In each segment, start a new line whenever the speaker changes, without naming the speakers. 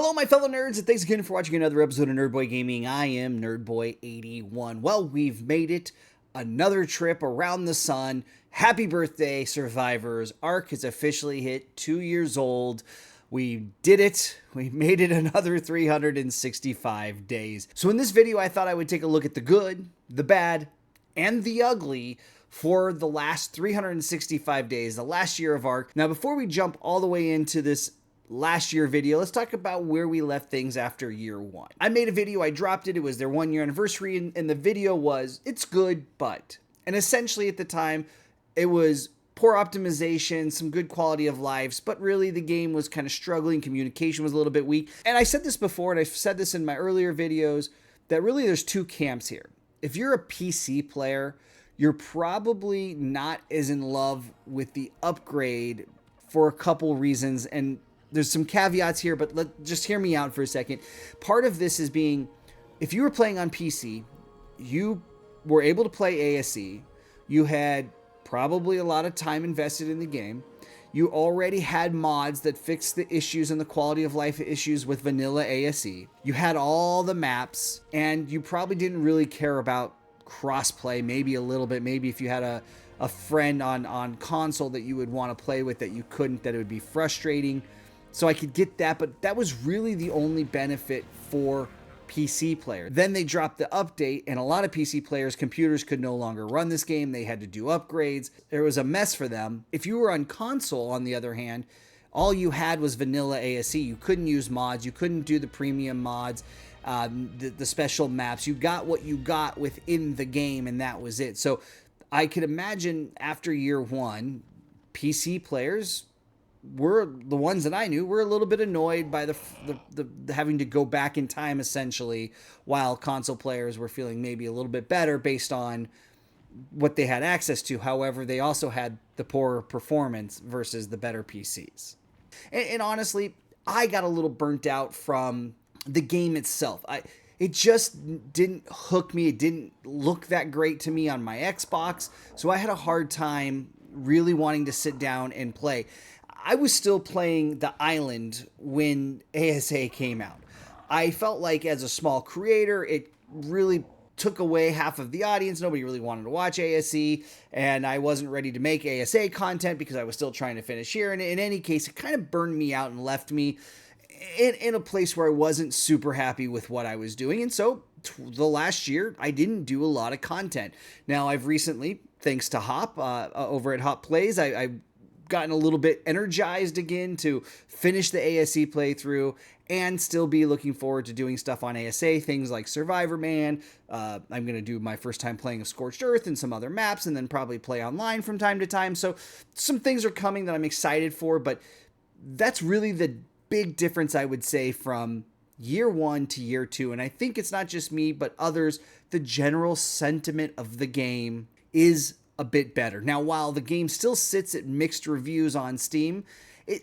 Hello, my fellow nerds, and thanks again for watching another episode of Nerdboy Gaming. I am Nerdboy81. Well, we've made it another trip around the sun. Happy birthday, survivors. ARK has officially hit 2 years old. We did it. We made it another 365 days. So in this video, I thought I would take a look at the good, the bad, and the ugly for the last 365 days, the last year of ARK. Now, before we jump all the way into this last year video, let's talk about where we left things after year one. I made a video, I dropped it, it was their 1 year anniversary, and the video was, it's good, but. And essentially at the time, it was poor optimization, some good quality of lives, but really the game was kind of struggling, communication was a little bit weak. And I said this before, and I've said this in my earlier videos, that really there's two camps here. If you're a PC player, you're probably not as in love with the upgrade for a couple reasons, and there's some caveats here, but just hear me out for a second. Part of this is being, if you were playing on PC, you were able to play ASE, you had probably a lot of time invested in the game, you already had mods that fixed the issues and the quality of life issues with vanilla ASE, you had all the maps, and you probably didn't really care about crossplay, maybe a little bit, maybe if you had a friend on console that you would want to play with that you couldn't, that it would be frustrating. So I could get that, but that was really the only benefit for PC players. Then they dropped the update, and a lot of PC players' computers could no longer run this game. They had to do upgrades. It was a mess for them. If you were on console, on the other hand, all you had was vanilla ASE. You couldn't use mods. You couldn't do the premium mods, the special maps. You got what you got within the game, and that was it. So I could imagine after year one, PC players were the ones that I knew were a little bit annoyed by the having to go back in time, essentially, while console players were feeling maybe a little bit better based on what they had access to. However, they also had the poorer performance versus the better PCs. And honestly, I got a little burnt out from the game itself. It just didn't hook me. It didn't look that great to me on my Xbox, so I had a hard time really wanting to sit down and play. I was still playing the island when ASA came out. I felt like as a small creator, it really took away half of the audience. Nobody really wanted to watch ASE, and I wasn't ready to make ASA content because I was still trying to finish here. And in any case, it kind of burned me out and left me in a place where I wasn't super happy with what I was doing. And so the last year, I didn't do a lot of content. Now, I've recently, thanks to Hop, over at Hop Plays, I've gotten a little bit energized again to finish the ASE playthrough and still be looking forward to doing stuff on ASA, things like Survivor Man. I'm going to do my first time playing of Scorched Earth and some other maps, and then probably play online from time to time. So some things are coming that I'm excited for, but that's really the big difference, I would say, from year one to year two. And I think it's not just me, but others, the general sentiment of the game is a bit better. Now, while the game still sits at mixed reviews on Steam,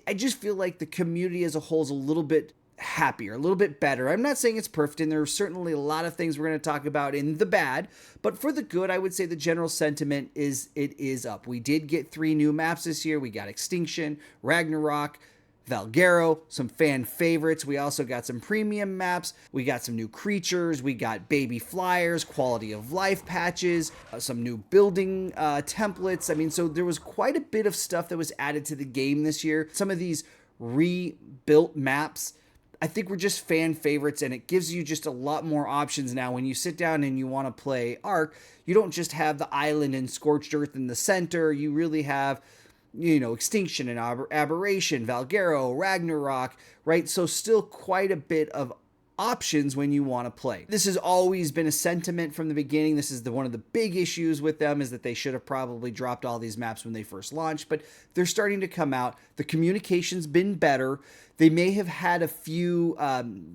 I just feel like the community as a whole is a little bit happier, a little bit better. I'm not saying it's perfect, and there are certainly a lot of things we're going to talk about in the bad, but for the good, I would say the general sentiment is it is up. We did get 3 new maps this year. We got Extinction, Ragnarok, Valguero, some fan favorites. We also got some premium maps. We got some new creatures. We got baby flyers, quality of life patches, some new building templates. I mean, so there was quite a bit of stuff that was added to the game this year. Some of these rebuilt maps, I think, were just fan favorites, and it gives you just a lot more options now. When you sit down and you want to play ARK, you don't just have the island and Scorched Earth in the center. You really have, you know, Extinction and Aberration, Valguero, Ragnarok, right? So still quite a bit of options when you want to play. This has always been a sentiment from the beginning. This is one of the big issues with them, is that they should have probably dropped all these maps when they first launched, but they're starting to come out. The communication's been better. They may have had a few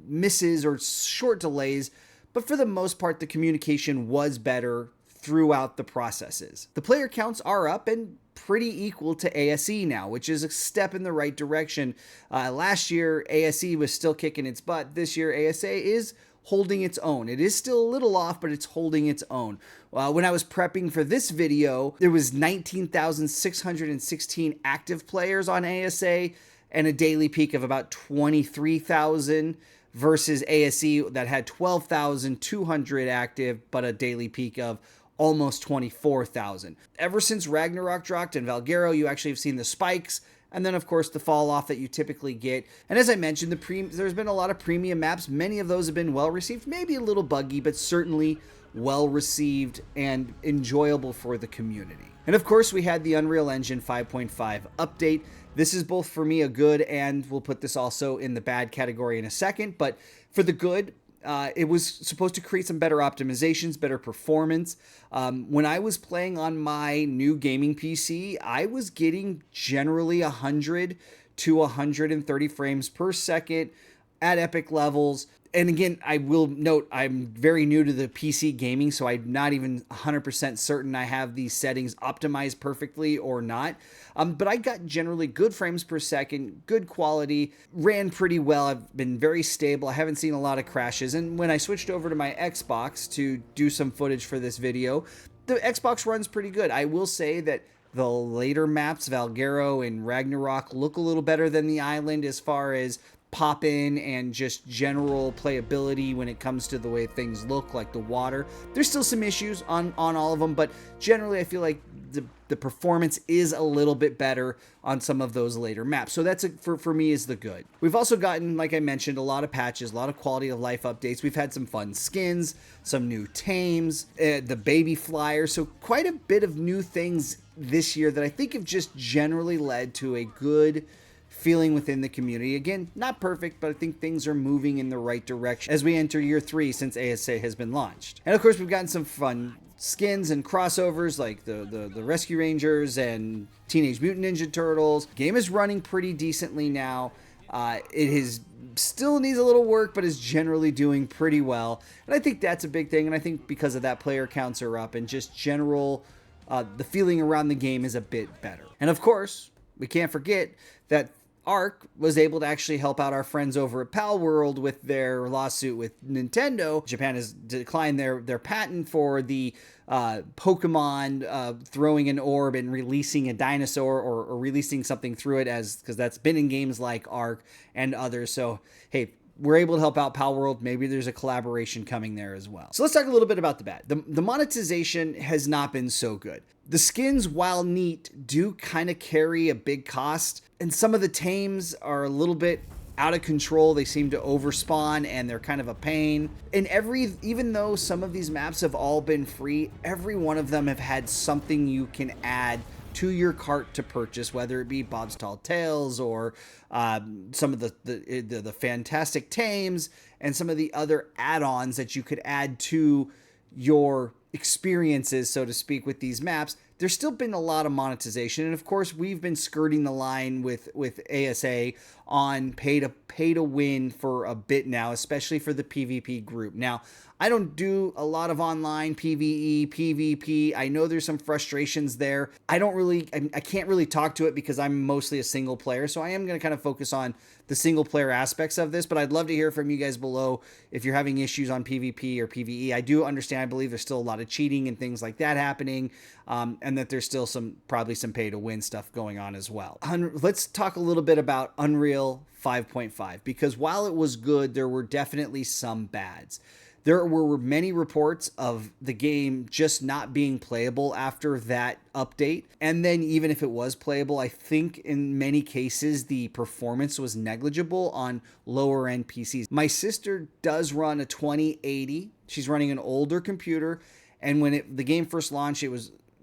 misses or short delays, but for the most part, the communication was better throughout the processes. The player counts are up and pretty equal to ASE now, which is a step in the right direction. Last year, ASE was still kicking its butt. This year, ASA is holding its own. It is still a little off, but it's holding its own. When I was prepping for this video, there was 19,616 active players on ASA, and a daily peak of about 23,000 versus ASE that had 12,200 active, but a daily peak of almost 24,000. Ever since Ragnarok dropped and Valguero, you actually have seen the spikes, and then of course the fall off that you typically get. And as I mentioned, there's been a lot of premium maps. Many of those have been well received, maybe a little buggy, but certainly well received and enjoyable for the community. And of course, we had the Unreal Engine 5.5 update. This is both for me a good, and we'll put this also in the bad category in a second, but for the good, it was supposed to create some better optimizations, better performance. When I was playing on my new gaming PC, I was getting generally 100 to 130 frames per second at epic levels. And again, I will note I'm very new to the PC gaming, so I'm not even 100% certain I have these settings optimized perfectly or not. But I got generally good frames per second, good quality, ran pretty well. I've been very stable. I haven't seen a lot of crashes. And when I switched over to my Xbox to do some footage for this video, the Xbox runs pretty good. I will say that the later maps, Valguero and Ragnarok, look a little better than the island as far as pop in and just general playability when it comes to the way things look, like the water. There's still some issues on all of them, but generally I feel like the performance is a little bit better on some of those later maps. So that's for me is the good. We've also gotten, like I mentioned, a lot of patches, a lot of quality of life updates. We've had some fun skins, some new tames, the baby flyer. So quite a bit of new things this year that I think have just generally led to a good feeling within the community. Again, not perfect, but I think things are moving in the right direction as we enter year 3 since ASA has been launched. And of course, we've gotten some fun skins and crossovers like the Rescue Rangers and Teenage Mutant Ninja Turtles. Game is running pretty decently now. It still needs a little work, but is generally doing pretty well. And I think that's a big thing. And I think because of that, player counts are up and just general, the feeling around the game is a bit better. And of course, we can't forget that ARK was able to actually help out our friends over at Pal World with their lawsuit with Nintendo. Japan has declined their patent for the Pokemon throwing an orb and releasing a dinosaur or releasing something through it, because that's been in games like ARK and others. So, hey, we're able to help out Pal World. Maybe there's a collaboration coming there as well. So let's talk a little bit about the bad. The monetization has not been so good. The skins, while neat, do kind of carry a big cost, and some of the tames are a little bit out of control. They seem to overspawn and they're kind of a pain. And even though some of these maps have all been free, every one of them have had something you can add to your cart to purchase, whether it be Bob's Tall Tales or some of the fantastic tames and some of the other add-ons that you could add to your experiences, so to speak, with these maps. There's still been a lot of monetization, and of course we've been skirting the line with ASA on pay to win for a bit now, especially for the PvP group. Now, I don't do a lot of online PvE, PvP. I know there's some frustrations there. I can't really talk to it because I'm mostly a single player, so I am going to kind of focus on the single player aspects of this, but I'd love to hear from you guys below if you're having issues on PvP or PvE. I do understand, I believe there's still a lot of cheating and things like that happening, and that there's still probably some pay to win stuff going on as well. Let's talk a little bit about Unreal 5.5, because while it was good, there were definitely some bads. There were many reports of the game just not being playable after that update. And then even if it was playable, I think in many cases the performance was negligible on lower end PCs. My sister does run a 2080. She's running an older computer. And when the game first launched,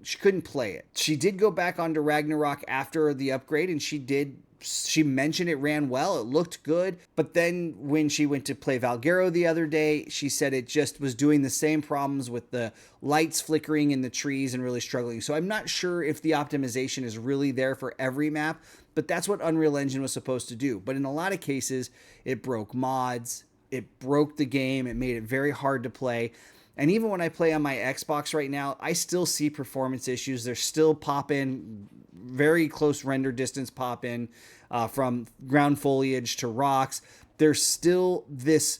she couldn't play it. She did go back onto Ragnarok after the upgrade, and she mentioned it ran well, it looked good, but then when she went to play Valguero the other day, she said it just was doing the same problems with the lights flickering in the trees and really struggling. So I'm not sure if the optimization is really there for every map, but that's what Unreal Engine was supposed to do. But in a lot of cases, it broke mods, it broke the game, it made it very hard to play. And even when I play on my Xbox right now, I still see performance issues. There's still pop-in, very close render distance pop-in from ground foliage to rocks. There's still this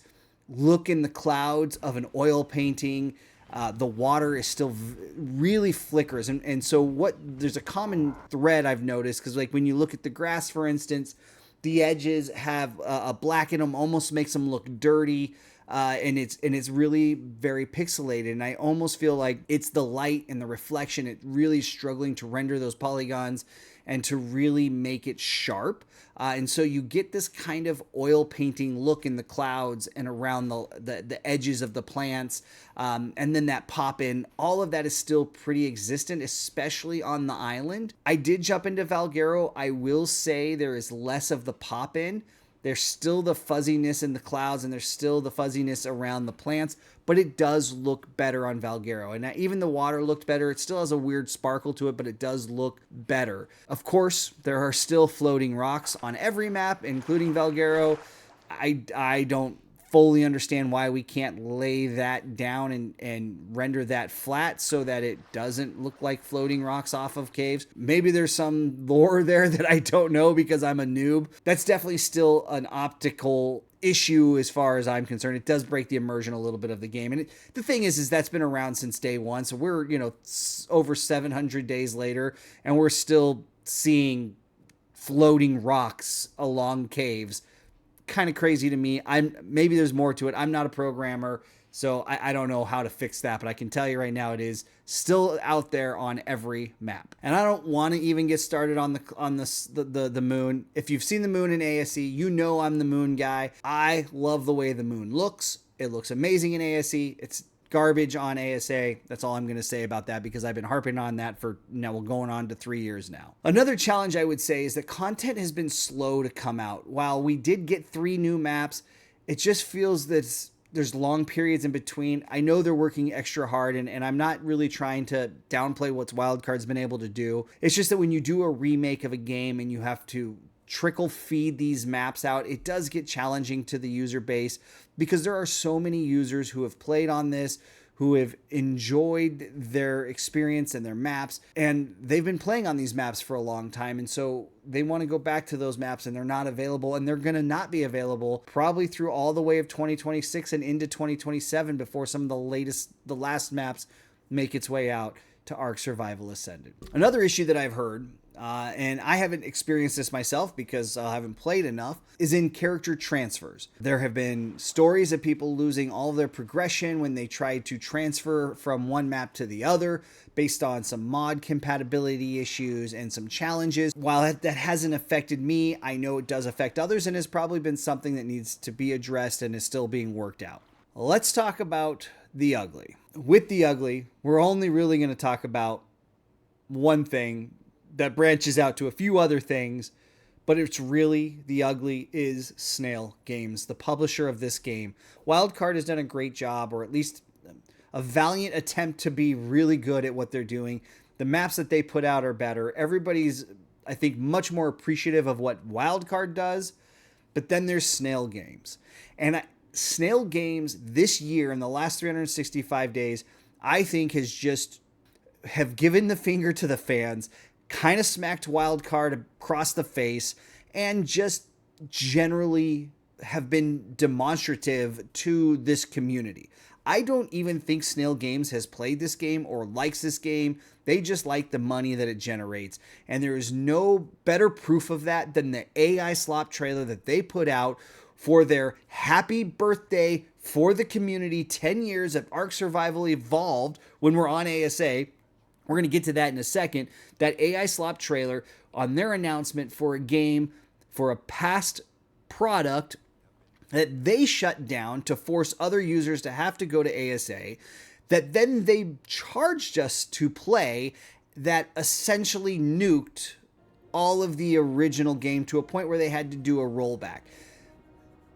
look in the clouds of an oil painting. The water is still really flickers. And so there's a common thread I've noticed, because like when you look at the grass, for instance, The edges have a black in them, almost makes them look dirty. And it's really very pixelated, and I almost feel like it's the light and the reflection. It really struggling to render those polygons and to really make it sharp. And so you get this kind of oil painting look in the clouds and around the edges of the plants. And then that pop in, all of that is still pretty existent, especially on the island. I did jump into Valguero. I will say there is less of the pop in. There's still the fuzziness in the clouds, and there's still the fuzziness around the plants, but it does look better on Valguero. And even the water looked better. It still has a weird sparkle to it, but it does look better. Of course, there are still floating rocks on every map, including Valguero. I don't fully understand why we can't lay that down and render that flat so that it doesn't look like floating rocks off of caves. Maybe there's some lore there that I don't know because I'm a noob. That's definitely still an optical issue as far as I'm concerned. It does break the immersion a little bit of the game. And the thing is that's been around since day one. So we're, over 700 days later, and we're still seeing floating rocks along caves. Kind of crazy to me. Maybe there's more to it. I'm not a programmer, so I don't know how to fix that, but I can tell you right now it is still out there on every map. And I don't want to even get started on the moon. If you've seen the moon in ASE, you know I'm the moon guy. I love the way the moon looks. It looks amazing in ASE. It's garbage on ASA. That's all I'm going to say about that because I've been harping on that for now, we're going on to 3 years now. Another challenge I would say is that content has been slow to come out. While we did get 3 new maps, it just feels that there's long periods in between. I know they're working extra hard, and I'm not really trying to downplay what Wildcard's been able to do. It's just that when you do a remake of a game and you have to trickle feed these maps out, it does get challenging to the user base because there are so many users who have played on this, who have enjoyed their experience and their maps, and they've been playing on these maps for a long time, and so they want to go back to those maps, and they're not available, and they're going to not be available probably through all the way of 2026 and into 2027 before some of the last maps make its way out to ARK Survival Ascended. Another issue that I've heard, and I haven't experienced this myself because I haven't played enough, is in character transfers. There have been stories of people losing all of their progression when they tried to transfer from one map to the other based on some mod compatibility issues and some challenges. While that hasn't affected me, I know it does affect others and has probably been something that needs to be addressed and is still being worked out. Let's talk about the ugly. With the ugly, we're only really going to talk about one thing that branches out to a few other things, but it's really the ugly is Snail Games, the publisher of this game. Wildcard has done a great job, or at least a valiant attempt to be really good at what they're doing. The maps that they put out are better. Everybody's, I think, much more appreciative of what Wildcard does, but then there's Snail Games. And Snail Games this year, in the last 365 days, I think have given the finger to the fans, kind of smacked Wildcard across the face, and just generally have been demonstrative to this community. I don't even think Snail Games has played this game or likes this game. They just like the money that it generates. And there is no better proof of that than the AI slop trailer that they put out for their happy birthday for the community, 10 years of ARK Survival Evolved when we're on ASA. We're going to get to that in a second. That AI slop trailer on their announcement for a game, for a past product that they shut down to force other users to have to go to ASA, that then they charged us to play, that essentially nuked all of the original game to a point where they had to do a rollback.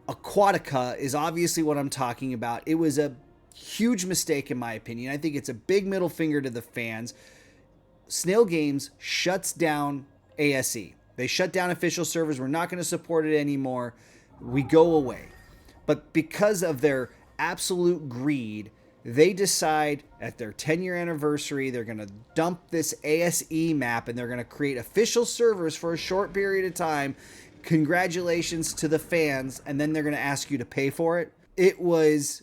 Aquatica is obviously what I'm talking about. It was a huge mistake in my opinion. I think it's a big middle finger to the fans. Snail Games shuts down ASE. They shut down official servers. We're not going to support it anymore. We go away. But because of their absolute greed, they decide at their 10-year anniversary, they're going to dump this ASE map and they're going to create official servers for a short period of time. Congratulations to the fans. And then they're going to ask you to pay for it. It was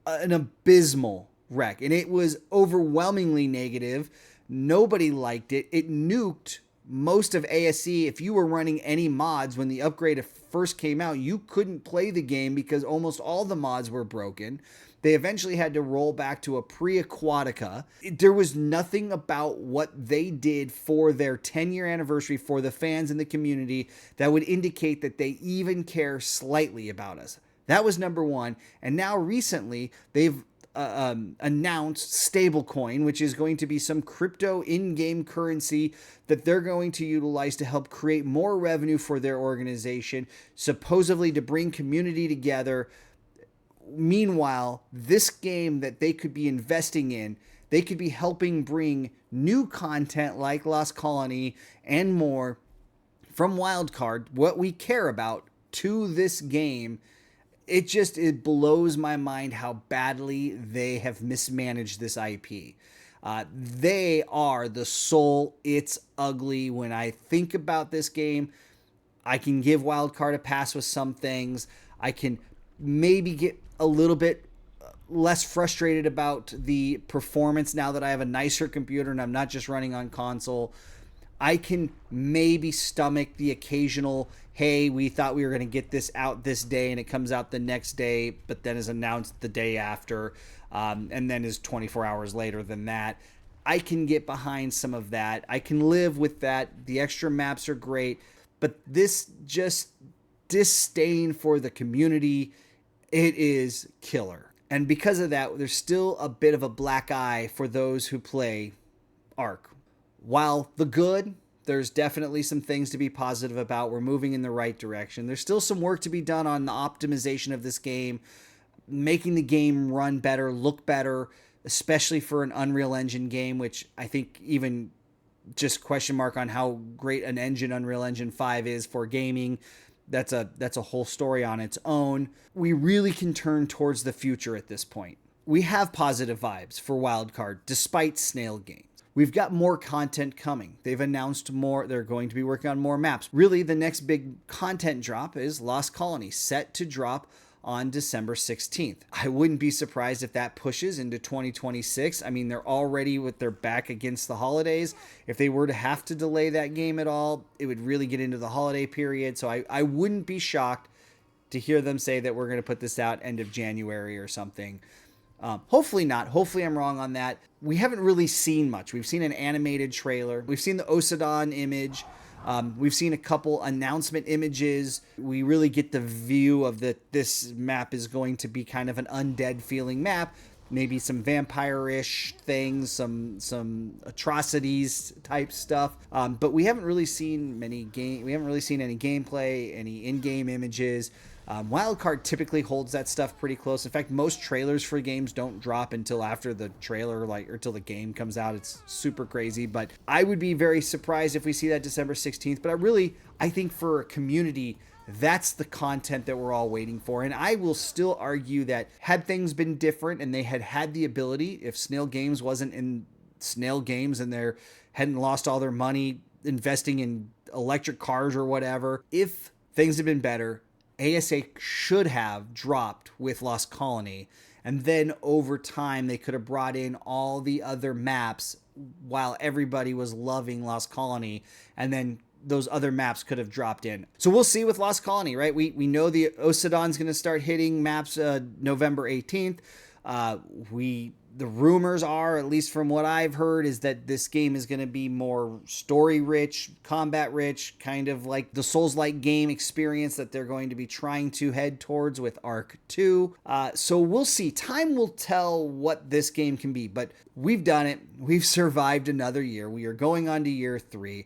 an abysmal wreck, and it was overwhelmingly negative. Nobody liked it. It nuked most of ASE, if you were running any mods when the upgrade first came out, you couldn't play the game because almost all the mods were broken. They eventually had to roll back to a pre-Aquatica. There was nothing about what they did for their 10-year anniversary for the fans and the community that would indicate that they even care slightly about us. That was number one. And now recently, they've announced stablecoin, which is going to be some crypto in-game currency that they're going to utilize to help create more revenue for their organization, supposedly to bring community together. Meanwhile, this game that they could be investing in, they could be helping bring new content like Lost Colony and more from Wildcard, what we care about, to this game. It blows my mind how badly they have mismanaged this IP. They are the soul. It's ugly. When I think about this game, I can give Wildcard a pass with some things. I can maybe get a little bit less frustrated about the performance now that I have a nicer computer and I'm not just running on console. I can maybe stomach the occasional, hey, we thought we were going to get this out this day and it comes out the next day, but then is announced the day after, and then is 24 hours later than that. I can get behind some of that. I can live with that. The extra maps are great, but this just disdain for the community, it is killer. And because of that, there's still a bit of a black eye for those who play ARK. While the good, there's definitely some things to be positive about. We're moving in the right direction. There's still some work to be done on the optimization of this game, making the game run better, look better, especially for an Unreal Engine game, which I think even just question mark on how great an engine Unreal Engine 5 is for gaming. That's a whole story on its own. We really can turn towards the future at this point. We have positive vibes for Wildcard, despite Snail Games. We've got more content coming. They've announced more. They're going to be working on more maps. Really, the next big content drop is Lost Colony, set to drop on December 16th. I wouldn't be surprised if that pushes into 2026. I mean, they're already with their back against the holidays. If they were to have to delay that game at all, it would really get into the holiday period. So I wouldn't be shocked to hear them say that we're going to put this out end of January or something. Hopefully not. Hopefully I'm wrong on that. We haven't really seen much. We've seen an animated trailer. We've seen the Osadon image. We've seen a couple announcement images. We really get the view of that this map is going to be kind of an undead feeling map. Maybe some vampire-ish things, some atrocities type stuff. But we haven't really seen we haven't really seen any gameplay, any in-game images. Wildcard typically holds that stuff pretty close. In fact, most trailers for games don't drop until after the trailer, or until the game comes out. It's super crazy, but I would be very surprised if we see that December 16th. But I think for a community, that's the content that we're all waiting for. And I will still argue that had things been different and they had the ability, if Snail Games wasn't in Snail Games and they hadn't lost all their money investing in electric cars or whatever, if things had been better, ASA should have dropped with Lost Colony, and then over time they could have brought in all the other maps while everybody was loving Lost Colony, and then those other maps could have dropped in. So we'll see with Lost Colony, right? We know the Osadon's going to start hitting maps November 18th. The rumors are, at least from what I've heard, is that this game is going to be more story-rich, combat-rich, kind of like the Souls-like game experience that they're going to be trying to head towards with ARK 2. So we'll see. Time will tell what this game can be, but we've done it. We've survived another year. We are going on to year 3.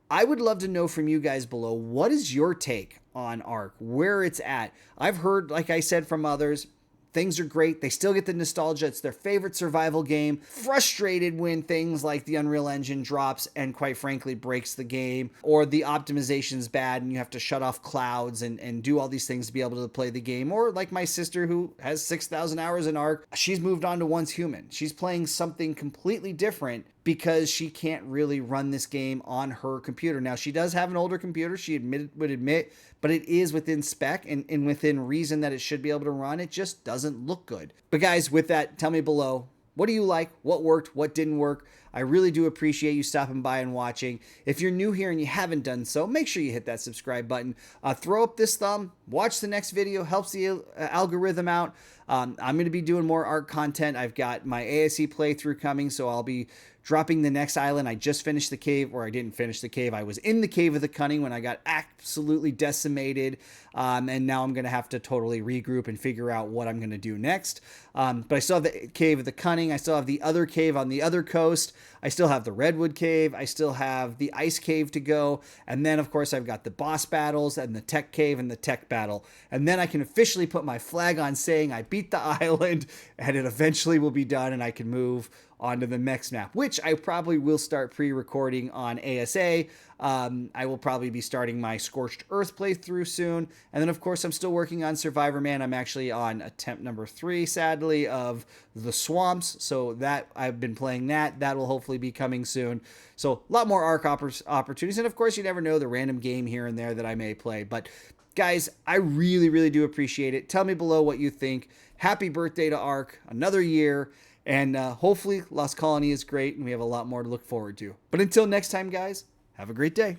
I would love to know from you guys below, what is your take on ARK, where it's at? I've heard, like I said, from others, things are great. They still get the nostalgia. It's their favorite survival game. Frustrated when things like the Unreal Engine drops and, quite frankly, breaks the game, or the optimization's bad and you have to shut off clouds and do all these things to be able to play the game. Or like my sister, who has 6,000 hours in ARK, she's moved on to Once Human. She's playing something completely different because she can't really run this game on her computer. Now, she does have an older computer, she would admit, but it is within spec and within reason that it should be able to run. It just doesn't look good. But guys, with that, tell me below, What do you like? What worked? What didn't work? I really do appreciate you stopping by and watching. If you're new here and you haven't done so, make sure you hit that subscribe button. Throw up this thumb. Watch the next video. Helps the algorithm out. I'm going to be doing more ARK content. I've got my ASE playthrough coming, so I'll be dropping the next island. I just finished the cave, or I didn't finish the cave. I was in the Cave of the Cunning when I got absolutely decimated, and now I'm going to have to totally regroup and figure out what I'm going to do next. But I still have the Cave of the Cunning. I still have the other cave on the other coast. I still have the Redwood Cave. I still have the Ice Cave to go. And then, of course, I've got the boss battles and the Tech Cave and the Tech Battle. And then I can officially put my flag on saying I beat the island, and it eventually will be done, and I can move onto the next map, which I probably will start pre-recording on ASA. I will probably be starting my Scorched Earth playthrough soon. And then, of course, I'm still working on Survivor Man. I'm actually on attempt number 3, sadly, of the Swamps. So that I've been playing that. That will hopefully be coming soon. So a lot more ARK opportunities. And, of course, you never know, the random game here and there that I may play. But, guys, I really, really do appreciate it. Tell me below what you think. Happy birthday to ARK. Another year. And hopefully Lost Colony is great and we have a lot more to look forward to. But until next time, guys, have a great day.